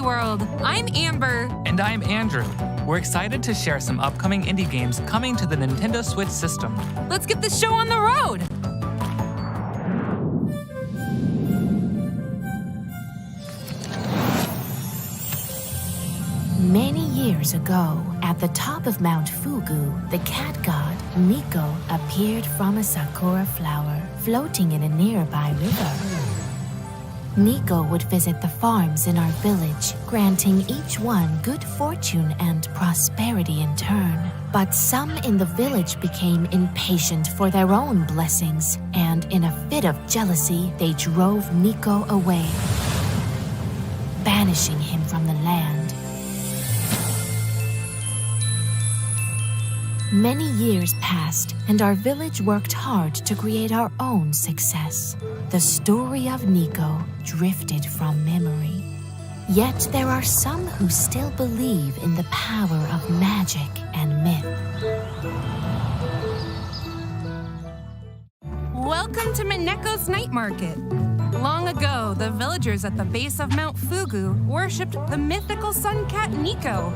World. I'm Amber. And I'm Andrew. We're excited to share some upcoming indie games coming to the Nintendo Switch system. Let's get the show on the road. Many years ago, at the top of Mount Fugu, the cat god, Nico, appeared from a sakura flower floating in a nearby river. Nico would visit the farms in our village, granting each one good fortune and prosperity in turn. But some in the village became impatient for their own blessings, and in a fit of jealousy, they drove Nico away, banishing him from the land. Many years passed, and our village worked hard to create our own success. The story of Nico drifted from memory. Yet there are some who still believe in the power of magic and myth. Welcome to Mineko's Night Market. Long ago, the villagers at the base of Mount Fugu worshipped the mythical sun cat Nico.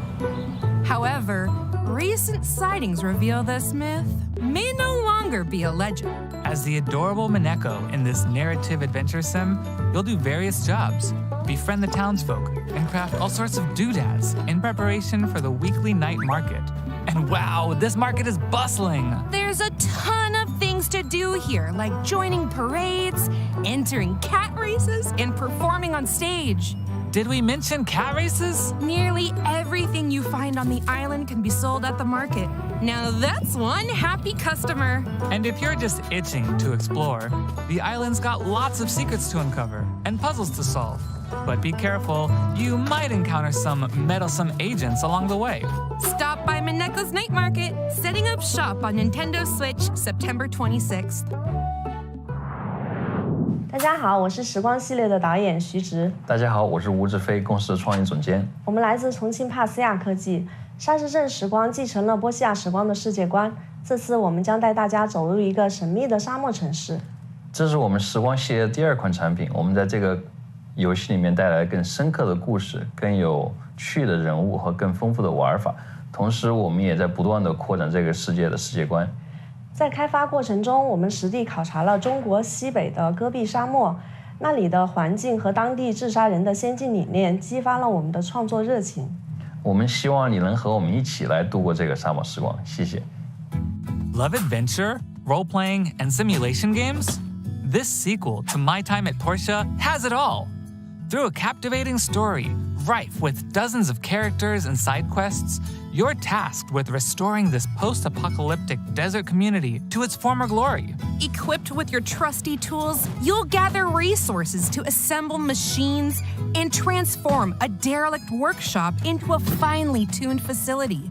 However, recent sightings reveal this myth may no longer be a legend. As the adorable Mineko in this narrative adventure sim, you'll do various jobs, befriend the townsfolk, and craft all sorts of doodads in preparation for the weekly night market. And wow, this market is bustling! There's a ton of things to do here, like joining parades, entering cat races, and performing on stage. Did we mention cat races? Nearly everything you find on the island can be sold at the market. Now that's one happy customer. And if you're just itching to explore, the island's got lots of secrets to uncover and puzzles to solve. But be careful, you might encounter some meddlesome agents along the way. Stop by Mineko's Night Market, setting up shop on Nintendo Switch September 26th. 大家好，我是时光系列的导演徐直。大家好，我是吴志飞，公司创意总监。我们来自重庆帕斯亚科技。沙市镇时光继承了波西亚时光的世界观，这次我们将带大家走入一个神秘的沙漠城市。这是我们时光系列的第2款产品，我们在这个游戏里面带来更深刻的故事、更有趣的人物和更丰富的玩法。同时，我们也在不断地扩展这个世界的世界观。在开发过程中，我们实地考察了中国西北的戈壁沙漠，那里的环境和当地治沙人的先进理念激发了我们的创作热情。我们希望你能和我们一起来度过这个沙漠时光，谢谢。Love adventure, role-playing, and simulation games? This sequel to My Time at Portia has it all. Through a captivating story, rife with dozens of characters and side quests, you're tasked with restoring this post-apocalyptic desert community to its former glory. Equipped with your trusty tools, you'll gather resources to assemble machines and transform a derelict workshop into a finely tuned facility.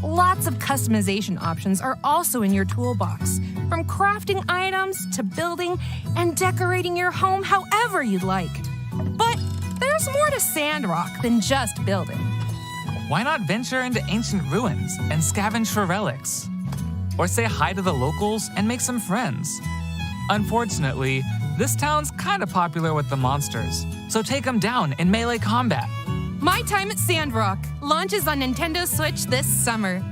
Lots of customization options are also in your toolbox, from crafting items to building and decorating your home however you'd like. But there's more to Sandrock than just building. Why not venture into ancient ruins and scavenge for relics? Or say hi to the locals and make some friends? Unfortunately, this town's kinda popular with the monsters, so take them down in melee combat. My Time at Sandrock launches on Nintendo Switch this summer.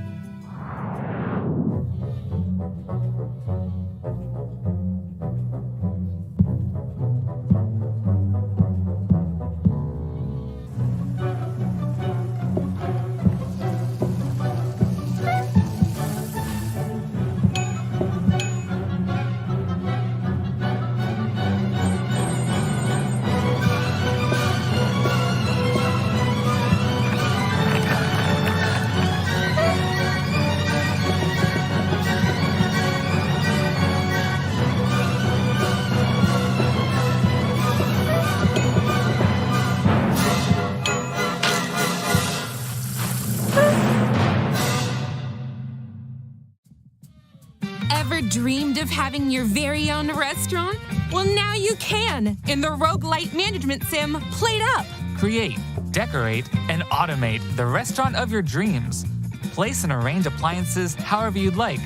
Ever dreamed of having your very own restaurant? Well, now you can in the roguelite management sim Played Up. Create, decorate, and automate the restaurant of your dreams. Place and arrange appliances however you'd like,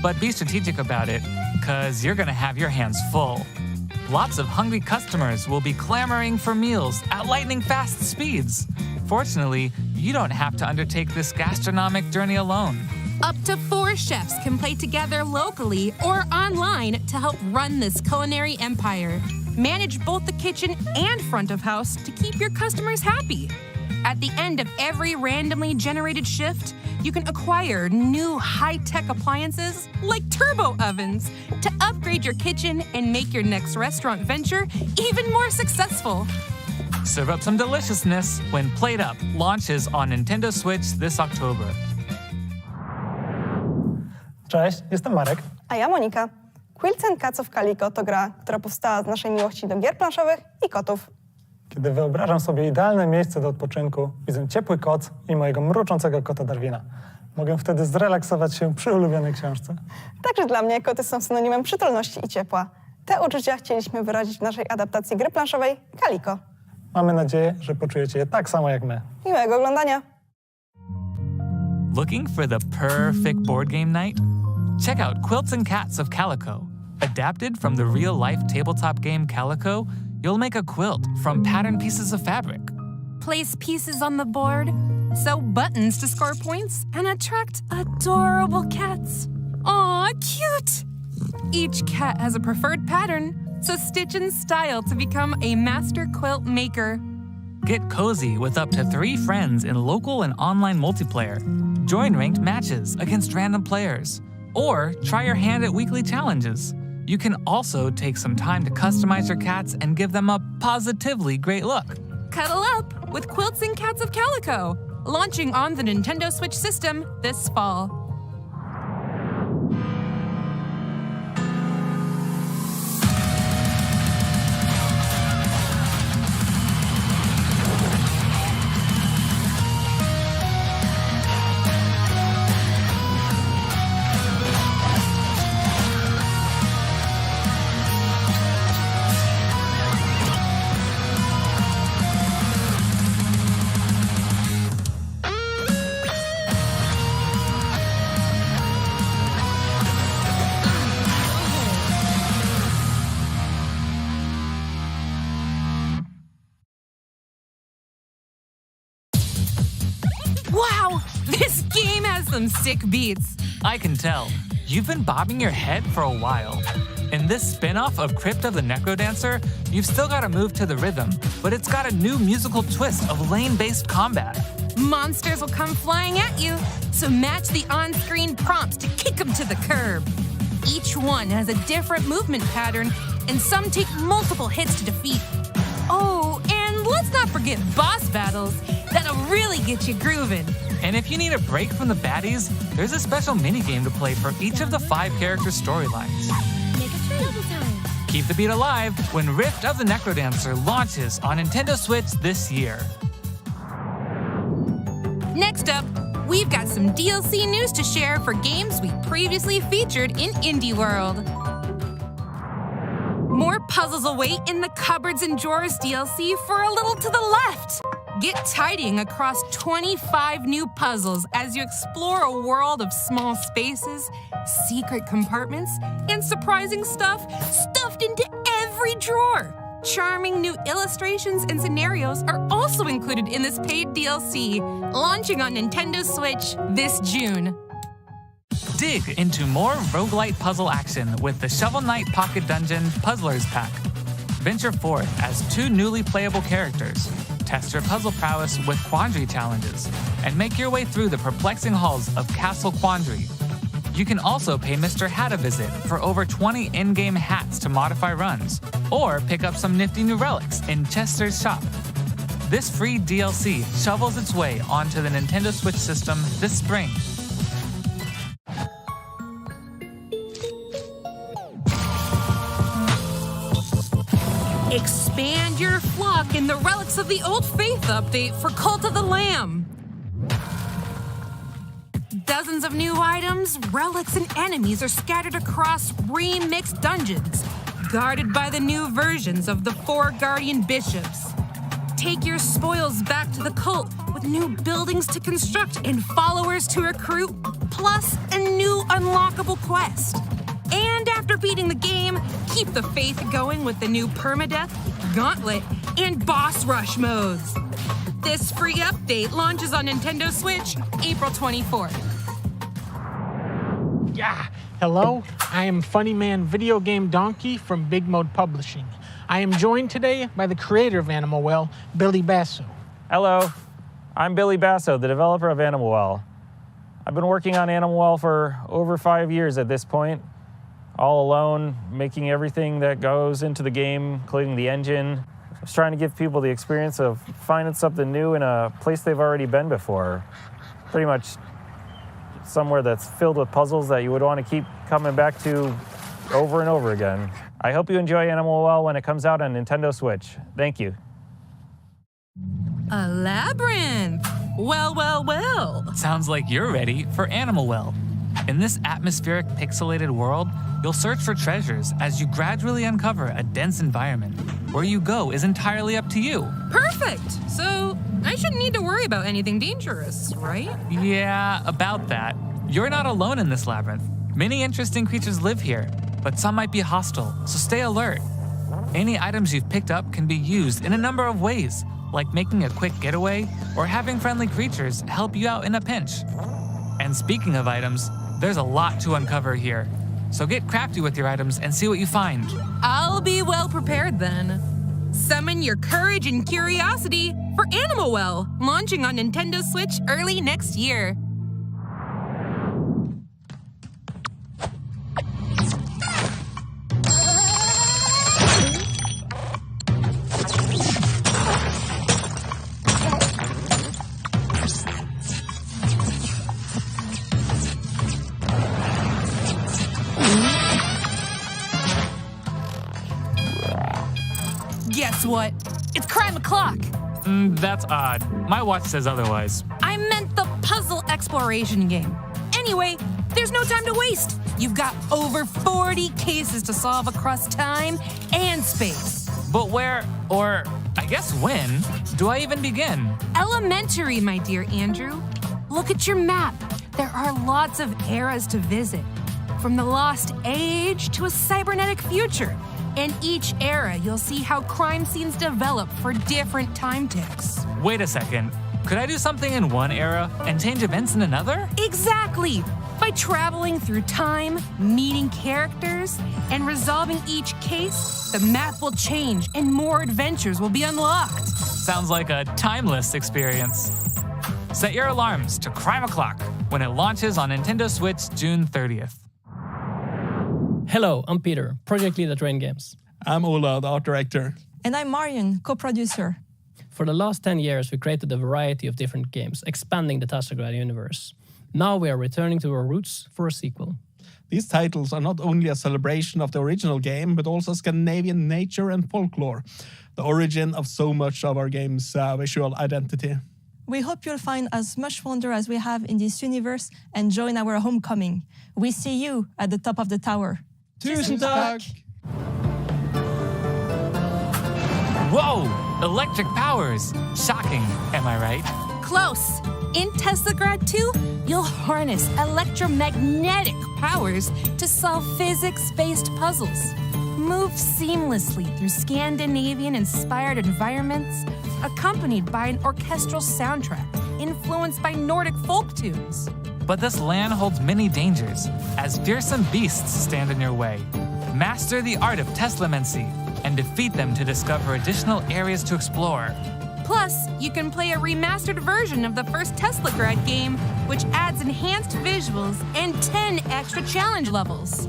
but be strategic about it, because you're gonna have your hands full. Lots of hungry customers will be clamoring for meals at lightning-fast speeds. Fortunately, you don't have to undertake this gastronomic journey alone. Up to 4 chefs can play together locally or online to help run this culinary empire. Manage both the kitchen and front of house to keep your customers happy. At the end of every randomly generated shift, you can acquire new high-tech appliances like turbo ovens to upgrade your kitchen and make your next restaurant venture even more successful. Serve up some deliciousness when Plate Up launches on Nintendo Switch this October. Cześć, jestem Marek. A ja Monika. Quilts and Cats of Calico to gra, która powstała z naszej miłości do gier planszowych i kotów. Kiedy wyobrażam sobie idealne miejsce do odpoczynku, widzę ciepły koc i mojego mruczącego kota Darwina. Mogę wtedy zrelaksować się przy ulubionej książce. Także dla mnie koty są synonimem przytulności i ciepła. Te uczucia chcieliśmy wyrazić w naszej adaptacji gry planszowej Calico. Mamy nadzieję, że poczujecie je tak samo jak my. Miłego oglądania! Looking for the perfect board game night? Check out Quilts and Cats of Calico. Adapted from the real-life tabletop game Calico, you'll make a quilt from patterned pieces of fabric. Place pieces on the board, sew buttons to score points, and attract adorable cats. Aw, cute! Each cat has a preferred pattern, so stitch and style to become a master quilt maker. Get cozy with up to 3 friends in local and online multiplayer. Join ranked matches against random players. Or try your hand at weekly challenges. You can also take some time to customize your cats and give them a positively great look. Cuddle up with Quilts and Cats of Calico, launching on the Nintendo Switch system this fall. Wow, this game has some sick beats. I can tell. You've been bobbing your head for a while. In this spin-off of Crypt of the Necrodancer, you've still got to move to the rhythm, but it's got a new musical twist of lane-based combat. Monsters will come flying at you, so match the on-screen prompts to kick them to the curb. Each one has a different movement pattern, and some take multiple hits to defeat. Oh, and let's not forget boss battles. That'll really get you grooving. And if you need a break from the baddies, there's a special minigame to play for each of the 5 character storylines. Keep the beat alive when Rift of the Necrodancer launches on Nintendo Switch this year. Next up, we've got some DLC news to share for games we previously featured in Indie World. More puzzles await in the Cupboards and Drawers DLC for a little to the left. Get tidying across 25 new puzzles as you explore a world of small spaces, secret compartments, and surprising stuff stuffed into every drawer. Charming new illustrations and scenarios are also included in this paid DLC, launching on Nintendo Switch this June. Dig into more roguelite puzzle action with the Shovel Knight Pocket Dungeon Puzzlers Pack. Venture forth as 2 newly playable characters. Test your puzzle prowess with Quandary challenges, and make your way through the perplexing halls of Castle Quandary. You can also pay Mr. Hat a visit for over 20 in-game hats to modify runs, or pick up some nifty new relics in Chester's shop. This free DLC shovels its way onto the Nintendo Switch system this spring. Expand your flock in the Relics of the Old Faith update for Cult of the Lamb. Dozens of new items, relics, and enemies are scattered across remixed dungeons, guarded by the new versions of the 4 Guardian Bishops. Take your spoils back to the cult with new buildings to construct and followers to recruit, plus a new unlockable quest. And after beating the game, keep the faith going with the new Permadeath, Gauntlet, and Boss Rush modes. This free update launches on Nintendo Switch April 24th. Yeah, hello, I am Funny Man Video Game Donkey from Big Mode Publishing. I am joined today by the creator of Animal Well, Billy Basso. Hello, I'm Billy Basso, the developer of Animal Well. I've been working on Animal Well for over 5 years at this point, all alone, making everything that goes into the game, including the engine. I was trying to give people the experience of finding something new in a place they've already been before. Pretty much somewhere that's filled with puzzles that you would want to keep coming back to over and over again. I hope you enjoy Animal Well when it comes out on Nintendo Switch. Thank you. A labyrinth. Well. Sounds like you're ready for Animal Well. In this atmospheric, pixelated world, you'll search for treasures as you gradually uncover a dense environment. Where you go is entirely up to you. Perfect. So I shouldn't need to worry about anything dangerous, right? Yeah, about that. You're not alone in this labyrinth. Many interesting creatures live here, but some might be hostile, so stay alert. Any items you've picked up can be used in a number of ways, like making a quick getaway or having friendly creatures help you out in a pinch. And speaking of items, there's a lot to uncover here. So get crafty with your items and see what you find. I'll be well prepared then. Summon your courage and curiosity for Animal Well, launching on Nintendo Switch early next year. Guess what? It's crime o'clock. That's odd. My watch says otherwise. I meant the puzzle exploration game. Anyway, there's no time to waste. You've got over 40 cases to solve across time and space. But where, or I guess when, do I even begin? Elementary, my dear Andrew. Look at your map. There are lots of eras to visit, from the Lost Age to a cybernetic future. In each era, you'll see how crime scenes develop for different time ticks. Wait a second. Could I do something in one era and change events in another? Exactly! By traveling through time, meeting characters, and resolving each case, the map will change and more adventures will be unlocked. Sounds like a timeless experience. Set your alarms to Crime O'Clock when it launches on Nintendo Switch June 30th. Hello, I'm Peter, project lead at Rain Games. I'm Ola, the art director. And I'm Marion, co-producer. For the last 10 years, we created a variety of different games, expanding the Teslagrad universe. Now we are returning to our roots for a sequel. These titles are not only a celebration of the original game, but also Scandinavian nature and folklore, the origin of so much of our game's visual identity. We hope you'll find as much wonder as we have in this universe and join our homecoming. We see you at the top of the tower. Tusen tack! Whoa! Electric powers! Shocking, am I right? Close. In Teslagrad 2, you'll harness electromagnetic powers to solve physics-based puzzles. Move seamlessly through Scandinavian-inspired environments, accompanied by an orchestral soundtrack influenced by Nordic folk tunes. But this land holds many dangers, as fearsome beasts stand in your way. Master the art of Teslamancy and defeat them to discover additional areas to explore. Plus, you can play a remastered version of the first Teslagrad game, which adds enhanced visuals and 10 extra challenge levels.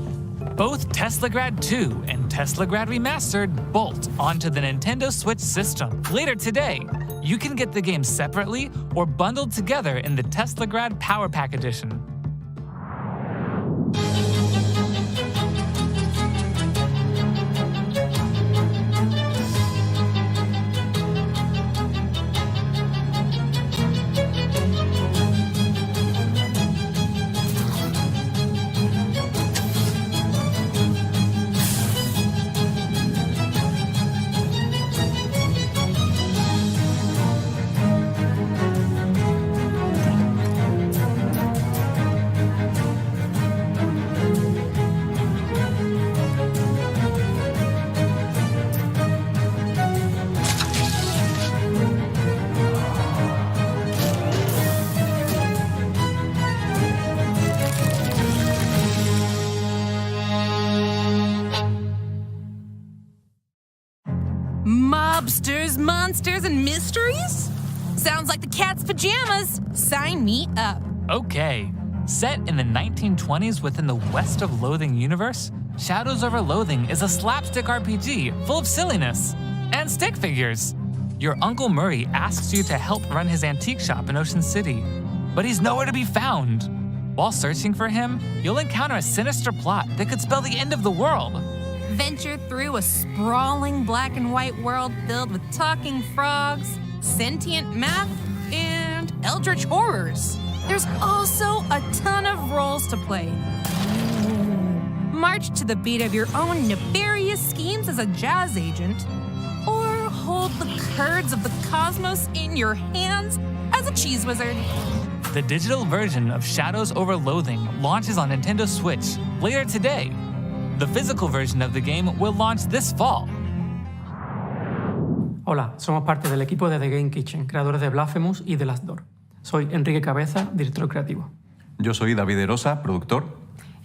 Both Teslagrad 2 and Teslagrad Remastered bolt onto the Nintendo Switch system. Later today, you can get the games separately or bundled together in the Teslagrad Power Pack Edition. Lobsters, monsters, and mysteries? Sounds like the cat's pajamas. Sign me up. Okay. Set in the 1920s within the West of Loathing universe, Shadows Over Loathing is a slapstick RPG full of silliness and stick figures. Your Uncle Murray asks you to help run his antique shop in Ocean City, but he's nowhere to be found. While searching for him, you'll encounter a sinister plot that could spell the end of the world. Venture through a sprawling black and white world filled with talking frogs, sentient math, and eldritch horrors. There's also a ton of roles to play. March to the beat of your own nefarious schemes as a jazz agent, or hold the curds of the cosmos in your hands as a cheese wizard. The digital version of Shadows Over Loathing launches on Nintendo Switch later today. The physical version of the game will launch this fall. Hola, somos parte del equipo de The Game Kitchen, creadores de Blasphemous y The Last Door. Soy Enrique Cabeza, director creativo. Yo soy David Erosa, productor.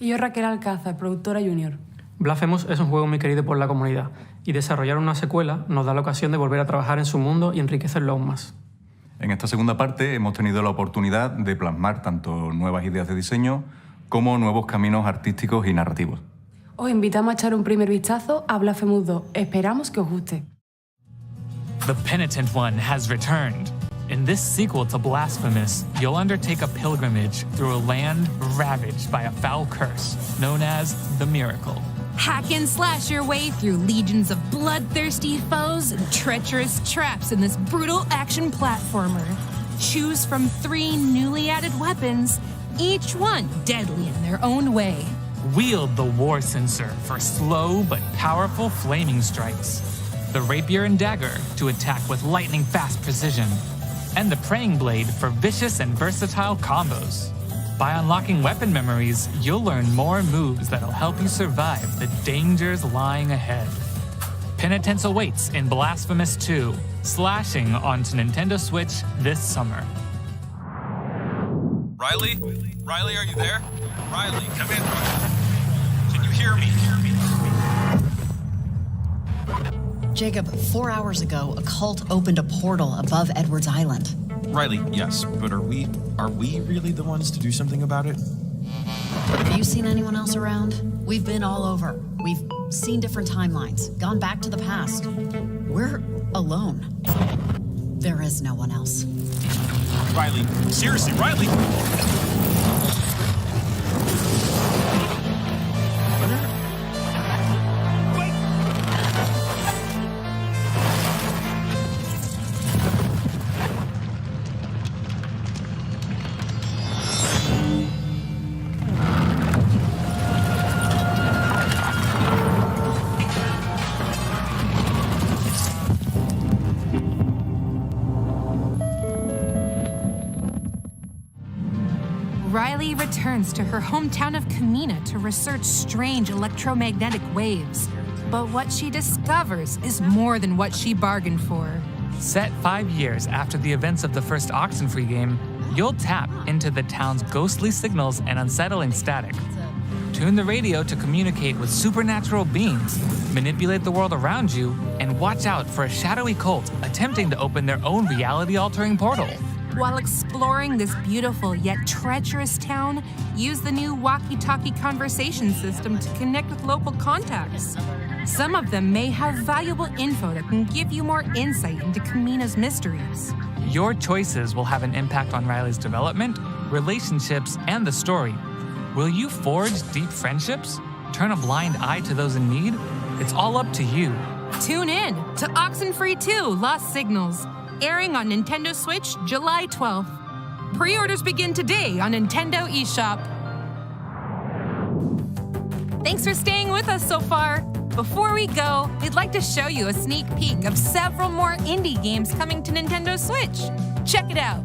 Y yo Raquel Alcázar, productora junior. Blasphemous es un juego muy querido por la comunidad, y desarrollar una secuela nos da la ocasión de volver a trabajar en su mundo y enriquecerlo aún más. En esta segunda parte hemos tenido la oportunidad de plasmar tanto nuevas ideas de diseño como nuevos caminos artísticos y narrativos. Os invitamos a echar un primer vistazo a Blasphemous 2. Esperamos que os guste. The Penitent One has returned. In this sequel to Blasphemous, you'll undertake a pilgrimage through a land ravaged by a foul curse known as the Miracle. Hack and slash your way through legions of bloodthirsty foes and treacherous traps in this brutal action platformer. Choose from 3 newly added weapons, each one deadly in their own way. Wield the War Censer for slow but powerful flaming strikes, the Rapier and Dagger to attack with lightning-fast precision, and the Praying Blade for vicious and versatile combos. By unlocking weapon memories, you'll learn more moves that'll help you survive the dangers lying ahead. Penitence awaits in Blasphemous 2, slashing onto Nintendo Switch this summer. Riley? Riley, are you there? Riley, come in. Can you hear me? Jacob, 4 hours ago, a cult opened a portal above Edwards Island. Riley, yes, but are we really the ones to do something about it? Have you seen anyone else around? We've been all over. We've seen different timelines, gone back to the past. We're alone. There is no one else. Riley, seriously, Riley! Riley returns to her hometown of Kamina to research strange electromagnetic waves. But what she discovers is more than what she bargained for. Set 5 years after the events of the first Oxenfree game, you'll tap into the town's ghostly signals and unsettling static. Tune the radio to communicate with supernatural beings, manipulate the world around you, and watch out for a shadowy cult attempting to open their own reality-altering portal. While exploring this beautiful yet treacherous town, use the new walkie-talkie conversation system to connect with local contacts. Some of them may have valuable info that can give you more insight into Kamina's mysteries. Your choices will have an impact on Riley's development, relationships, and the story. Will you forge deep friendships? Turn a blind eye to those in need? It's all up to you. Tune in to Oxenfree 2 Lost Signals, airing on Nintendo Switch July 12th. Pre-orders begin today on Nintendo eShop. Thanks for staying with us so far. Before we go, we'd like to show you a sneak peek of several more indie games coming to Nintendo Switch. Check it out.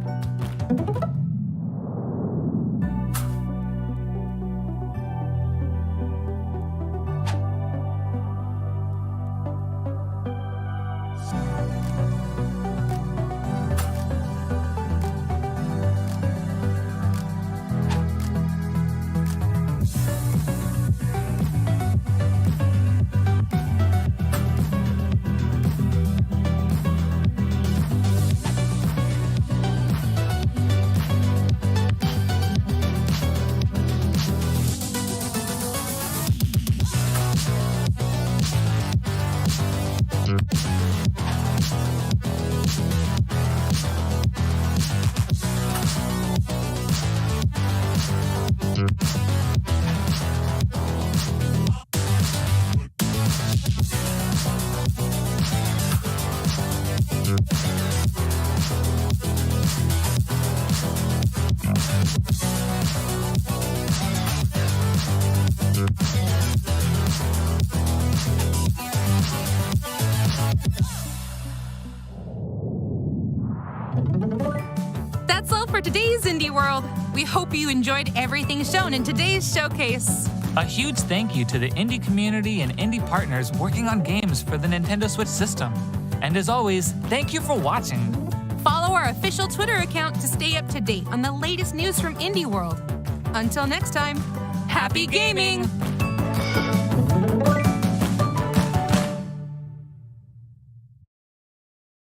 That's all for today's Indie World. We hope you enjoyed everything shown in today's showcase. A huge thank you to the indie community and indie partners working on games for the Nintendo Switch system. And as always, thank you for watching. Follow our official Twitter account to stay up to date on the latest news from Indie World. Until next time, happy gaming!